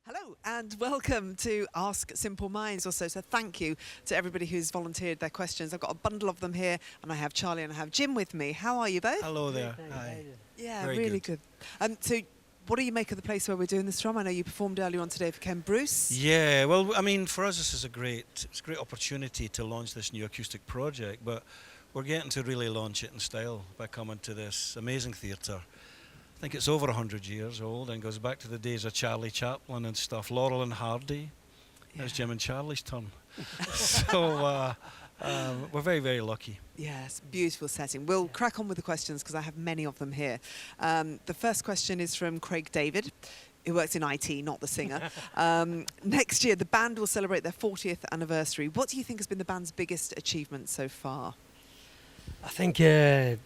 Hello and welcome to Ask Simple Minds also. So thank you to everybody who's volunteered their questions. I've got a bundle of them here and I have Charlie and I have Jim with me. How are you both? Hello there. Hi. Yeah, Very really good. So what do you make of the place where we're doing this from? I know you performed earlier on today for Ken Bruce. Yeah, well, I mean, for us this is it's a great opportunity to launch this new acoustic project, but we're getting to really launch it in style by coming to this amazing theatre. I think it's over 100 years old and goes back to the days of Charlie Chaplin and stuff. Laurel and Hardy. Yeah. It's Jim and Charlie's turn. So we're very, very lucky. Yes, beautiful setting. We'll crack on with the questions because I have many of them here. The first question is from Craig David, who works in IT, not the singer. Next year, the band will celebrate their 40th anniversary. What do you think has been the band's biggest achievement so far? I think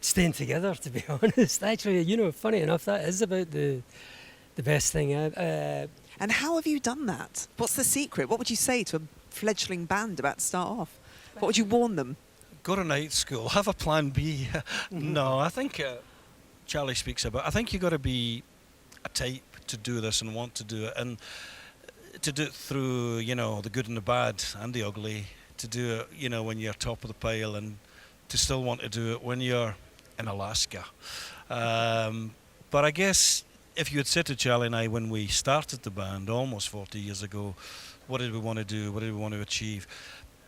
staying together, to be honest. Actually, funny enough, that is about the best thing. And how have you done that? What's the secret? What would you say to a fledgling band about to start off? What would you warn them? Go to night school, have a plan B. No, I think Charlie speaks about, I think you've got to be a type to do this and want to do it, and to do it through, the good and the bad and the ugly, to do it, when you're top of the pile, and to still want to do it when you're in Alaska. But I guess if you had said to Charlie and I when we started the band almost 40 years ago, what did we want to do, what did we want to achieve?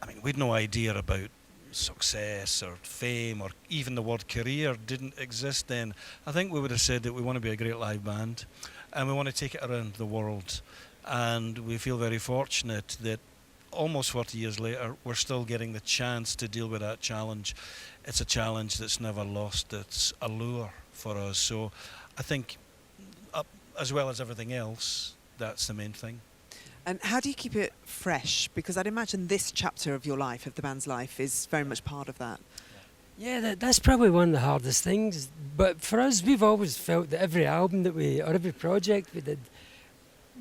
I mean, we'd no idea about success or fame, or even the word career didn't exist then. I think we would have said that we want to be a great live band and we want to take it around the world. And we feel very fortunate that almost 40 years later, we're still getting the chance to deal with that challenge. It's a challenge that's never lost its allure for us. So I think, as well as everything else, that's the main thing. And how do you keep it fresh? Because I'd imagine this chapter of your life, of the band's life, is very much part of that. Yeah, that's probably one of the hardest things. But for us, we've always felt that every album that or every project we did,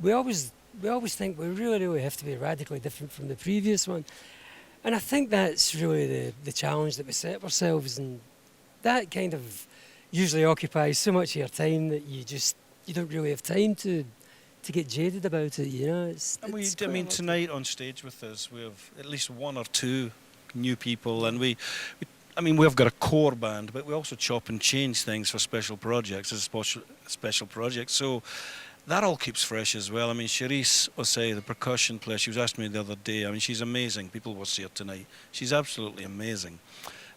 we always think we really have to be radically different from the previous one. And I think that's really the challenge that we set ourselves, and that kind of usually occupies so much of your time that you don't really have time to get jaded about it, Tonight on stage with us, we have at least one or two new people, and we've got a core band, but we also chop and change things for special projects as special projects. So that all keeps fresh as well. I mean, Charisse Osei, the percussion player, she was asking me the other day. I mean, she's amazing. People will see her tonight. She's absolutely amazing.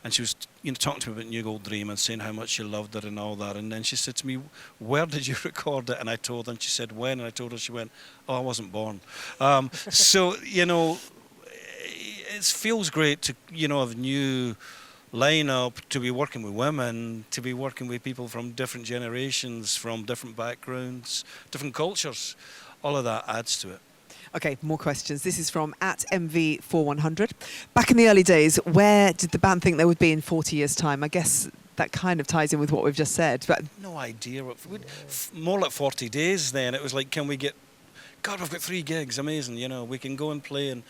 And she was, talking to me about New Gold Dream and saying how much she loved it and all that. And then she said to me, "Where did you record it?" And I told her, and she said, "When?" And I told her, she went, "Oh, I wasn't born." So, it feels great to, have new line-up, to be working with women, to be working with people from different generations, from different backgrounds, different cultures. All of that adds to it. Okay, more questions. This is from @MV4100. Back in the early days, where did the band think they would be in 40 years' time? I guess that kind of ties in with what we've just said. But no idea. More like 40 days then. It was like, can we get... God, we've got 3 gigs. Amazing, we can go and play in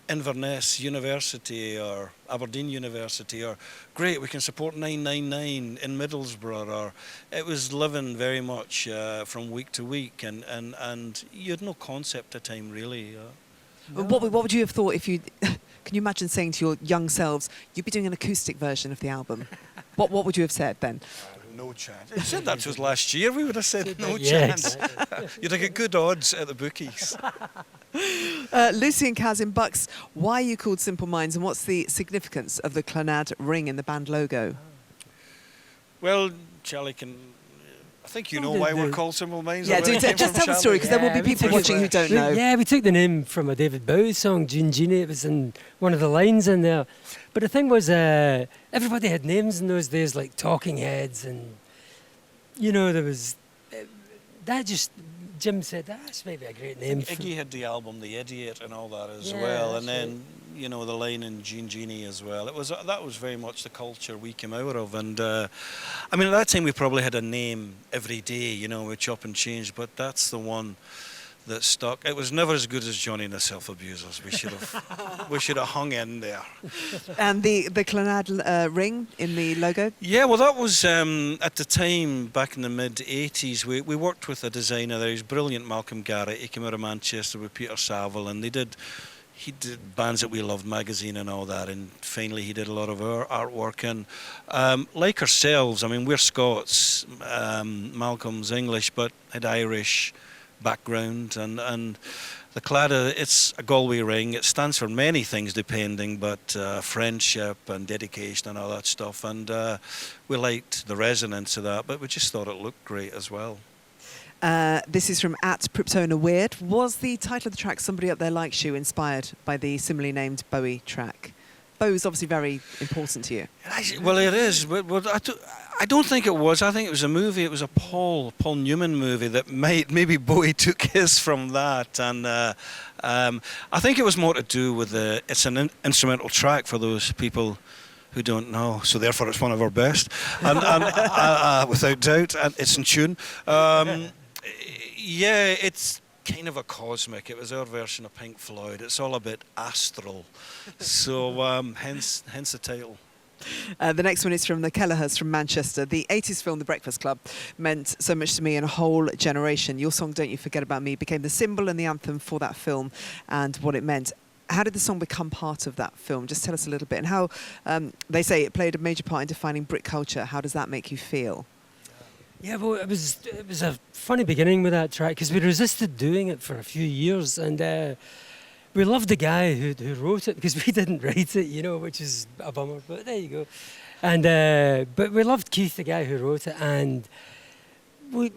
Inverness University or Aberdeen University, or great, we can support 999 in Middlesbrough, or it was living very much from week to week, and you had no concept of time really. No. What would you have thought if you... Can you imagine saying to your young selves, you'd be doing an acoustic version of the album? What would you have said then? No chance. You said that to us last year, we would have said no chance. You'd have got good odds at the bookies. Lucy and Kaz in Bucks, why are you called Simple Minds, and what's the significance of the Clonard ring in the band logo? Well, Charlie I think you know why we're called Simple Minds. Yeah, just tell the story, because there will be people watching who don't know. Yeah, we took the name from a David Bowie song, Gin Genie. It was in one of the lines in there. But the thing was, everybody had names in those days, like Talking Heads, and, there was... Jim said, that's maybe a great name. Iggy had the album The Idiot and all that as well, and then the line in Gene Genie as well. That was very much the culture we came out of, and at that time we probably had a name every day, we chop and change, but that's the one that stuck. It was never as good as Johnny and the Self-Abusers. We should have hung in there. And the Clonard ring in the logo? Yeah, well, that was at the time back in the mid-80s. We worked with a designer there. He's brilliant, Malcolm Garrett. He came out of Manchester with Peter Saville, and he did Bands That We Loved magazine and all that. And finally, he did a lot of our artwork. And like ourselves, I mean, we're Scots. Malcolm's English, but had Irish background, and the Claddagh, it's a Galway ring. It stands for many things depending, but friendship and dedication and all that stuff, and we liked the resonance of that, but we just thought it looked great as well. This is from @Priptona Weird. Was the title of the track Somebody Up There Likes You inspired by the similarly named Bowie track? Bowie's obviously very important to you. Well, it is, but I don't think it was. I think it was a movie. It was a Paul Newman movie that maybe Bowie took his from that, and I think it was more to do with it's an instrumental track for those people who don't know, so therefore it's one of our best, and without doubt, and it's in tune. Yeah, it's kind of a cosmic. It was our version of Pink Floyd. It's all a bit astral, so hence the title. The next one is from the Kelleher's from Manchester. The 80s film The Breakfast Club meant so much to me and a whole generation. Your song Don't You Forget About Me became the symbol and the anthem for that film and what it meant. How did the song become part of that film? Just tell us a little bit. And how, they say it played a major part in defining Brit culture. How does that make you feel? Yeah, well, it was a funny beginning with that track because we resisted doing it for a few years, and we loved the guy who wrote it because we didn't write it, you know, which is a bummer. But there you go. And but we loved Keith, the guy who wrote it, and we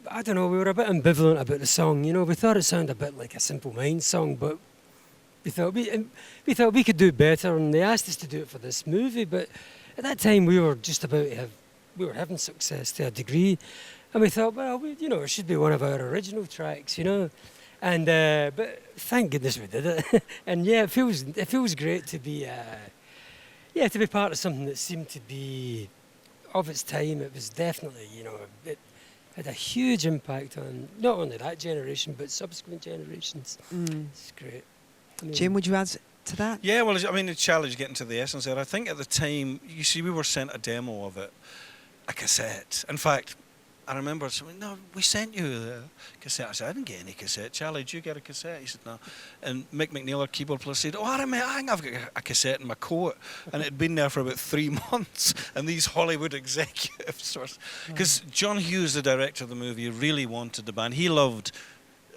I don't know, we were a bit ambivalent about the song. You know, we thought it sounded a bit like a Simple Minds song, but we thought we could do better, and they asked us to do it for this movie. But at that time, we were just about we were having success to a degree, and we thought, well, it should be one of our original tracks, you know. And but thank goodness we did it. And yeah, it feels great to be part of something that seemed to be of its time. It was definitely, it had a huge impact on not only that generation but subsequent generations. It's great. Jim, would you add to that? Yeah, well, I mean, the challenge getting to the essence there. I think at the time, you see, we were sent a demo of it, a cassette. In fact, I remember something, no, we sent you the cassette. I said, I didn't get any cassette. Charlie, did you get a cassette? He said, no. And Mick McNeil, our keyboard player, said, I think I've got a cassette in my coat. And it had been there for about 3 months. And these Hollywood executives were... Because John Hughes, the director of the movie, really wanted the band. He loved,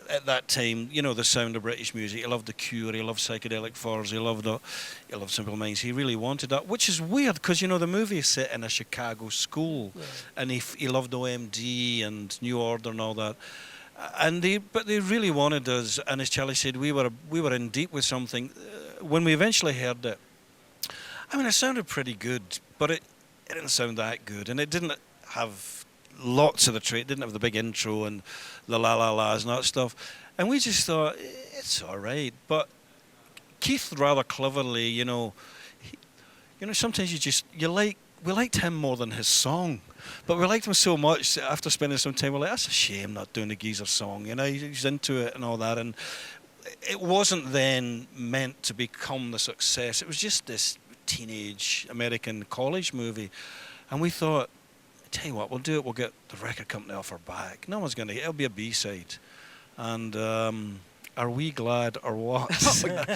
at that time, the sound of British music. He loved The Cure, he loved Psychedelic Furs, he loved Simple Minds. He really wanted that, which is weird because, the movie is set in a Chicago school, and he loved OMD and New Order and all that. But they really wanted us, and as Charlie said, we were in deep with something. When we eventually heard it, I mean, it sounded pretty good, but it didn't sound that good, and it didn't have lots of the trait, didn't have the big intro and the la la la's and that stuff, and we just thought it's all right. But Keith rather cleverly, sometimes we liked him more than his song, but we liked him so much that after spending some time, we're like, that's a shame not doing the geezer song. He's into it and all that, and it wasn't then meant to become the success. It was just this teenage American college movie, and we thought, tell you what, we'll do it. We'll get the record company off our back. No one's it'll be a B-side. And are we glad or what?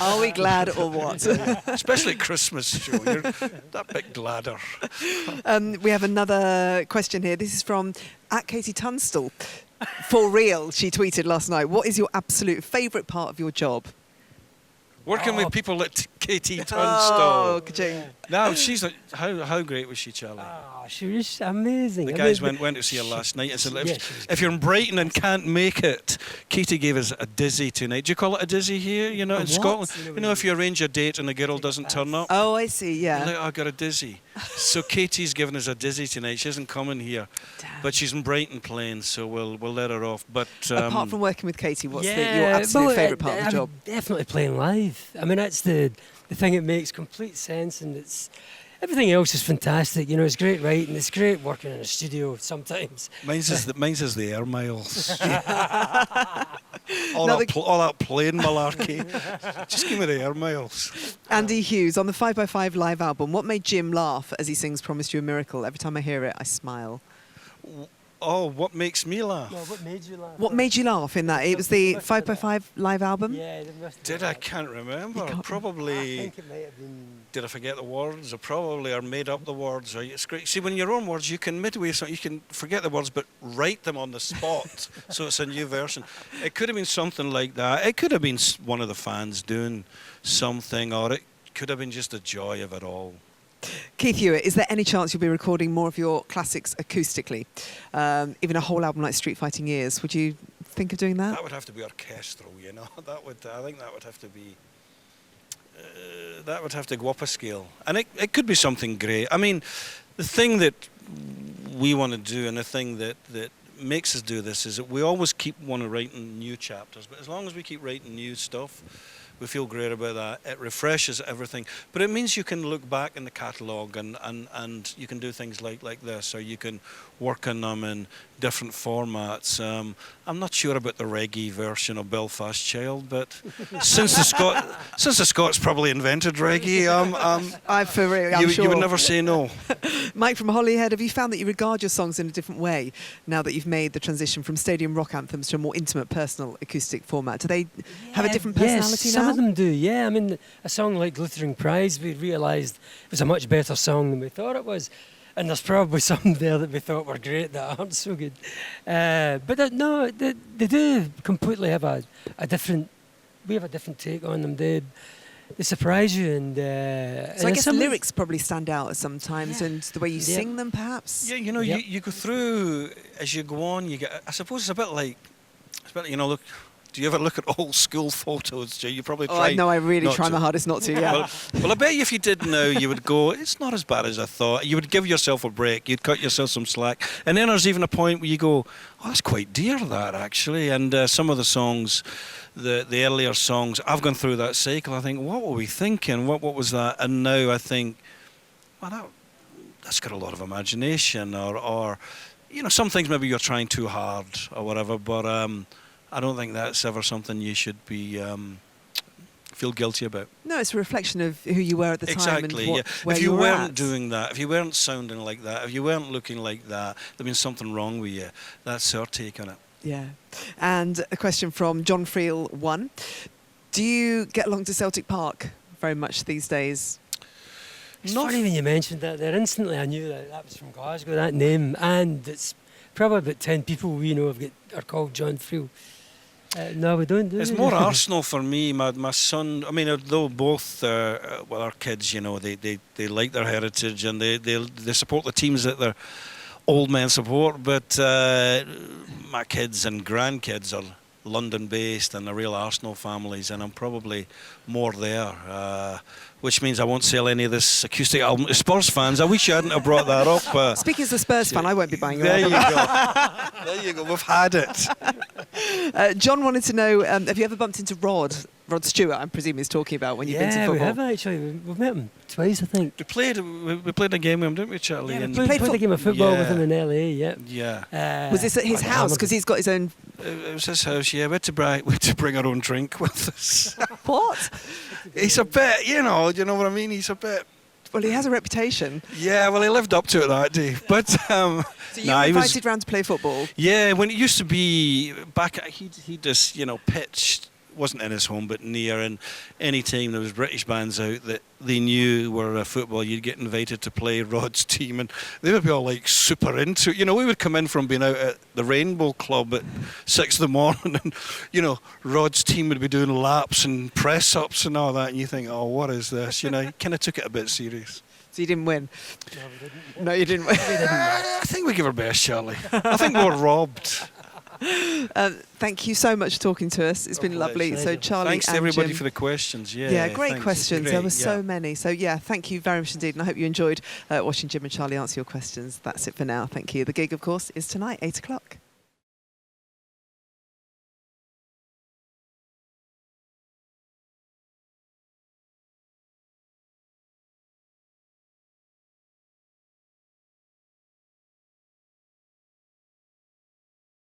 Are we glad or what? Especially at Christmas show. You're that bit gladder. We have another question here. This is from @Katie Tunstall. For real, she tweeted last night, what is your absolute favourite part of your job? Working with people like Katie Tunstall. Oh, ka-ching. Now, she's like, how great was she, Charlie? Oh, she was amazing. The guys went to see her last night and said, if you're in Brighton and can't make it, Katie gave us a dizzy tonight. Do you call it a dizzy here, in Scotland? If you arrange a date and the girl doesn't turn up. Oh, I see, yeah. Like, I got a dizzy. So Katie's given us a dizzy tonight. She isn't coming here. Damn. But she's in Brighton playing, so we'll let her off. But apart from working with Katie, what's your absolute favourite part of the job? Definitely playing live. I mean, that's the thing that makes complete sense, and everything else is fantastic. You know, it's great writing. It's great working in a studio sometimes. Mine's is the air miles. all, Now all that plane malarkey. Just give me the air miles. Andy Hughes, on the 5x5 live album, what made Jim laugh as he sings Promised You a Miracle? Every time I hear it, I smile. Oh, what makes me laugh? No, what made you laugh? What made you laugh in that? It was the 5x5 live album? Yeah, it must have Did been I that. can't remember. You can't Probably. I think it might have been. Did I forget the words? Or probably, or made up the words. Or it's great. See, when your own words, you can midway something, you can forget the words, but write them on the spot, so it's a new version. It could have been something like that. It could have been one of the fans doing something, or it could have been just the joy of it all. Keith Hewitt, is there any chance you'll be recording more of your classics acoustically? Even a whole album like Street Fighting Years. Would you think of doing that? That would have to be orchestral, you know. That would, I think, that would have to be. That would have to go up a scale, and it could be something great. I mean, the thing that we want to do, and the thing that makes us do this, is that we always keep wanting to writing new chapters. But as long as we keep writing new stuff, we feel great about that. It refreshes everything. But it means you can look back in the catalogue and you can do things like this, or you can work on them in different formats. I'm not sure about the reggae version of Belfast Child, but since the Scots probably invented reggae, I'm for real, I'm sure. you would never say no. Mike from Holyhead, have you found that you regard your songs in a different way now that you've made the transition from stadium rock anthems to a more intimate, personal acoustic format? Do they have a different personality yes, now? some of them do, yeah. I mean, a song like Glittering Prize, we realised it was a much better song than we thought it was. And there's probably some there that we thought were great that aren't so good. But no, they do completely have a different... We have a different take on them. They surprise you, and so I guess the lyrics probably stand out sometimes, and the way you sing them, perhaps. Yeah, you know, you go through as you go on. You get. I suppose it's a bit like, you know, look. Do you ever look at old school photos, Jay? You probably try. Oh, no, I really try my to. hardest not to. Yeah. Well, I bet you if you did now, you would go, it's not as bad as I thought. You would give yourself a break. You'd cut yourself some slack, and then there's even a point where you go, oh, that's quite dear, that actually. And some of the songs, the earlier songs, I've gone through that cycle. I think, what were we thinking? What was that? And now I think, well, that's got a lot of imagination, or you know, some things maybe you're trying too hard or whatever, but. I don't think that's ever something you should be feel guilty about. No, it's a reflection of who you were at the time. Exactly, And yeah. where If you weren't at. doing that, if you weren't sounding like that, if you weren't looking like that, there'd been something wrong with you. That's our take on it. Yeah. And a question from John Freel 1. Do you get along to Celtic Park very much these days? It's funny when you mentioned that there. Instantly I knew that was from Glasgow, that name. And it's probably about 10 people we know are called John Freel. No, we don't do It's it. more Arsenal for me. My son, I mean, though both, our kids, you know, they like their heritage and they support the teams that their old men support, but my kids and grandkids are London-based and they're real Arsenal families, and I'm probably more there, which means I won't sell any of this acoustic album to Spurs fans. I wish I hadn't have brought that up. Speaking as a Spurs fan, I won't be buying your There album. you go. There you go. We've had it. John wanted to know, have you ever bumped into Rod Stewart, I presume he's talking about when you've been to Yeah, football? we have actually. We've met him twice, I think. We played a game with him, didn't we, Charlie? Yeah, And we played a game of football with Yeah. him in LA, yeah. Yeah. Was this at his house? Because he's got his own... It was his house, yeah. We had to bring our own drink with us. What? He's a bit, you know what I mean? He's a bit... Well, he has a reputation. Yeah, well, he lived up to it that day. But, So you were invited round to play football? Yeah, when it used to be back, he just, pitched, wasn't in his home, but near, and any time there was British bands out that they knew were football, you'd get invited to play Rod's team, and they would be all like super into it. You know, we would come in from being out at the Rainbow Club at 6 in the morning, and Rod's team would be doing laps and press ups and all that, and you think, oh, what is this? You kind of took it a bit serious. So you didn't win? No, we didn't. No, you didn't win. I think we give our best, Charlie. I think we were robbed. Thank you so much for talking to us. It's been lovely. pleasure. So Charlie Thanks to and everybody Jim, for the questions. yeah, great thanks. questions. Great, There were yeah. so many. So yeah, thank you very much indeed. And I hope you enjoyed watching Jim and Charlie answer your questions. That's it for now. Thank you. The gig, of course, is tonight, 8 o'clock.